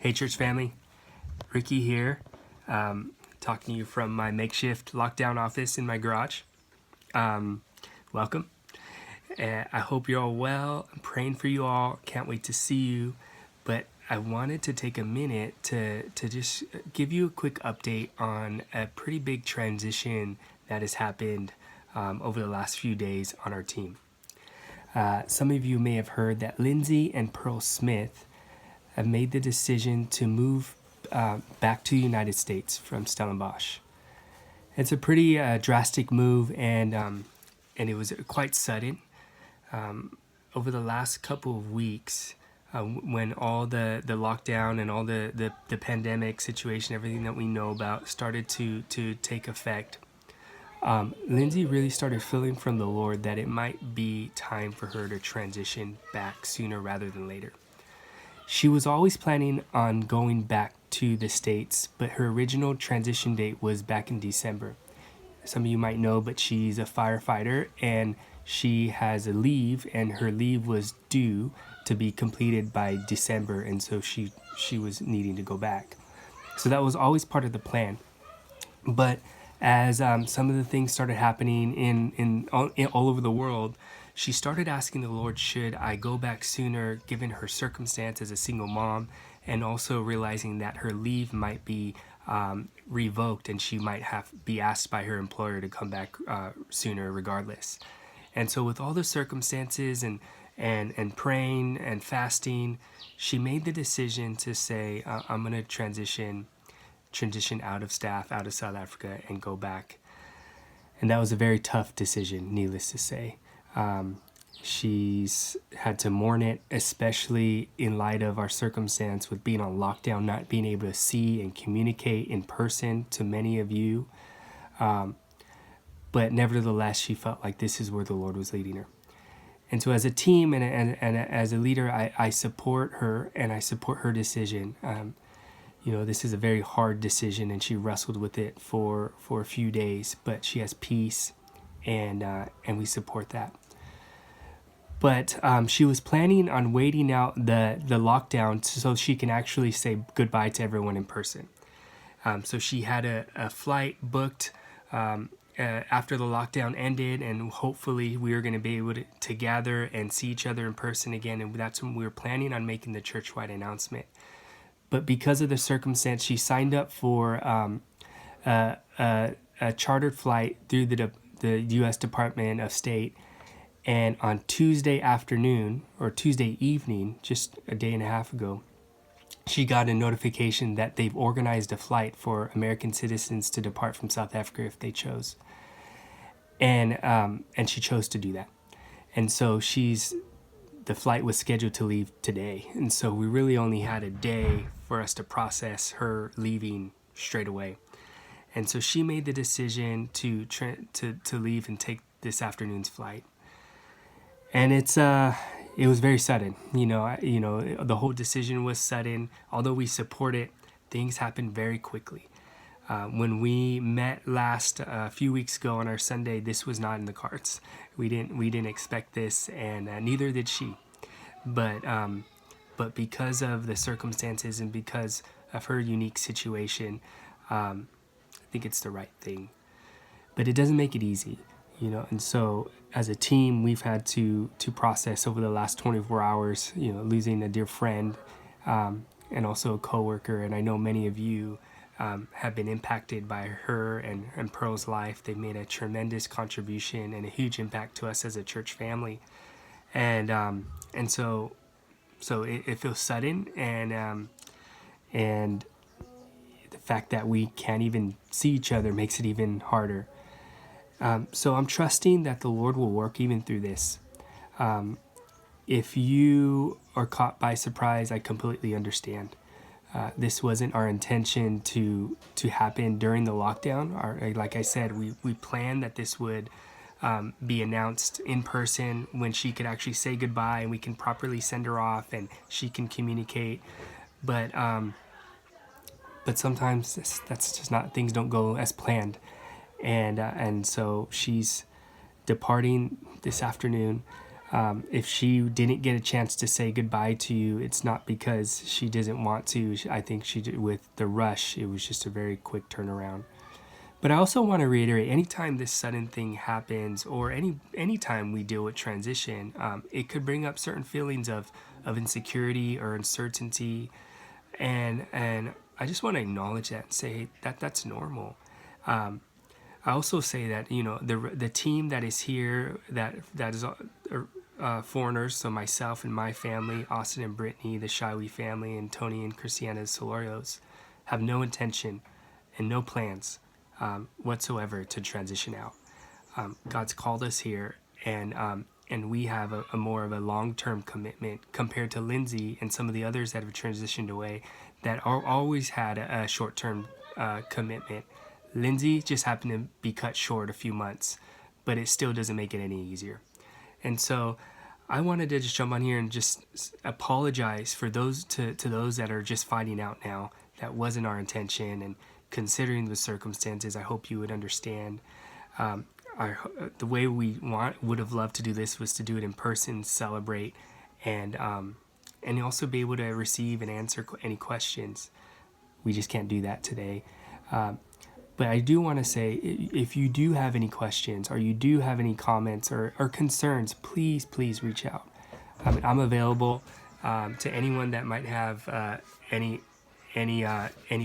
Hey church family, Ricky here, talking to you from my makeshift lockdown office in my garage. Welcome. I hope you're all well. I'm praying for you all. Can't wait to see you. But I wanted to take a minute to just give you a quick update on a pretty big transition that has happened over the last few days on our team. Some of you may have heard that Lindsay and Pearl Smith have made the decision to move back to the United States from Stellenbosch. It's a pretty drastic move, and it was quite sudden. Over the last couple of weeks, when all the lockdown and all the pandemic situation, everything that we know about, started to take effect, Lindsay really started feeling from the Lord that it might be time for her to transition back sooner rather than later. She was always planning on going back to the States, but her original transition date was back in December. Some of you might know, but she's a firefighter and she has a leave, and her leave was due to be completed by December, and so she was needing to go back. So that was always part of the plan. But as some of the things started happening in all over the world, she started asking the Lord, should I go back sooner, given her circumstance as a single mom, and also realizing that her leave might be revoked and she might be asked by her employer to come back sooner regardless. And so with all the circumstances and praying and fasting, she made the decision to say, I'm going to transition out of staff, out of South Africa, and go back. And that was a very tough decision, needless to say. She's had to mourn it, especially in light of our circumstance with being on lockdown, not being able to see and communicate in person to many of you. But nevertheless, she felt like this is where the Lord was leading her. And so as a team and as a leader, I support her and I support her decision. This is a very hard decision, and she wrestled with it for a few days, but she has peace, and we support that. But she was planning on waiting out the lockdown so she can actually say goodbye to everyone in person. So she had a flight booked after the lockdown ended, and hopefully we were going to be able to gather and see each other in person again, and that's when we were planning on making the church-wide announcement. But because of the circumstance, she signed up for a chartered flight through the U.S. Department of State. And on Tuesday afternoon, or Tuesday evening, just a day and a half ago, she got a notification that they've organized a flight for American citizens to depart from South Africa if they chose. And she chose to do that. And so the flight was scheduled to leave today. And so we really only had a day for us to process her leaving straight away. And so she made the decision to leave and take this afternoon's flight. And it was very sudden. The whole decision was sudden. Although we support it, things happened very quickly. When we met a few weeks ago on our Sunday, this was not in the cards. We didn't expect this, and neither did she. But because of the circumstances and because of her unique situation, I think it's the right thing. But it doesn't make it easy, And so as a team, we've had to process over the last 24 hours, losing a dear friend and also a coworker. And I know many of you have been impacted by her and Pearl's life. They've made a tremendous contribution and a huge impact to us as a church family. And so it feels sudden, and the fact that we can't even see each other makes it even harder. So I'm trusting that the Lord will work even through this. If you are caught by surprise, I completely understand. This wasn't our intention to happen during the lockdown. Like I said, we planned that this would be announced in person when she could actually say goodbye and we can properly send her off and she can communicate. But sometimes that's just not, things don't go as planned. And so she's departing this afternoon. If she didn't get a chance to say goodbye to you, it's not because she doesn't want to. I think she did, with the rush, it was just a very quick turnaround. But I also want to reiterate, anytime this sudden thing happens, or anytime we deal with transition, it could bring up certain feelings of insecurity or uncertainty, and I just want to acknowledge that and say that that's normal. I also say that, you know, the team that is here, that is foreigners, so myself and my family, Austin and Brittany, the Shiwi family, and Tony and Christiana Solorios, have no intention and no plans whatsoever to transition out. God's called us here, and we have a more of a long-term commitment compared to Lindsay and some of the others that have transitioned away that always had a short-term commitment. Lindsay just happened to be cut short a few months, but it still doesn't make it any easier. And so I wanted to just jump on here and just apologize for those to those that are just finding out now. That wasn't our intention, and considering the circumstances, I hope you would understand. The way we would have loved to do this was to do it in person, celebrate, and also be able to receive and answer any questions. We just can't do that today. But I do want to say, if you do have any questions or you do have any comments or concerns, please reach out. I'm available to anyone that might have any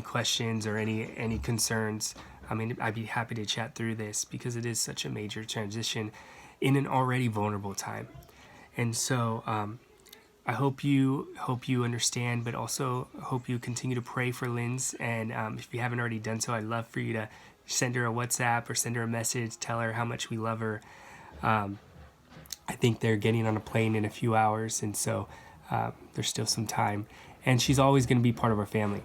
questions or any concerns. I mean, I'd be happy to chat through this because it is such a major transition in an already vulnerable time. And so I hope you understand, but also hope you continue to pray for Linz. And if you haven't already done so, I'd love for you to send her a WhatsApp or send her a message, tell her how much we love her. I think they're getting on a plane in a few hours, and so there's still some time. And she's always going to be part of our family,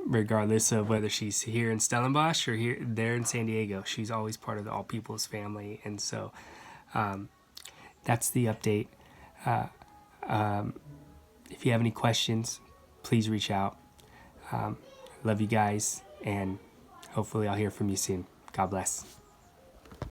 regardless of whether she's here in Stellenbosch or there in San Diego. She's always part of the All People's family, and so that's the update. If you have any questions, please reach out. Love you guys, and hopefully I'll hear from you soon. God bless.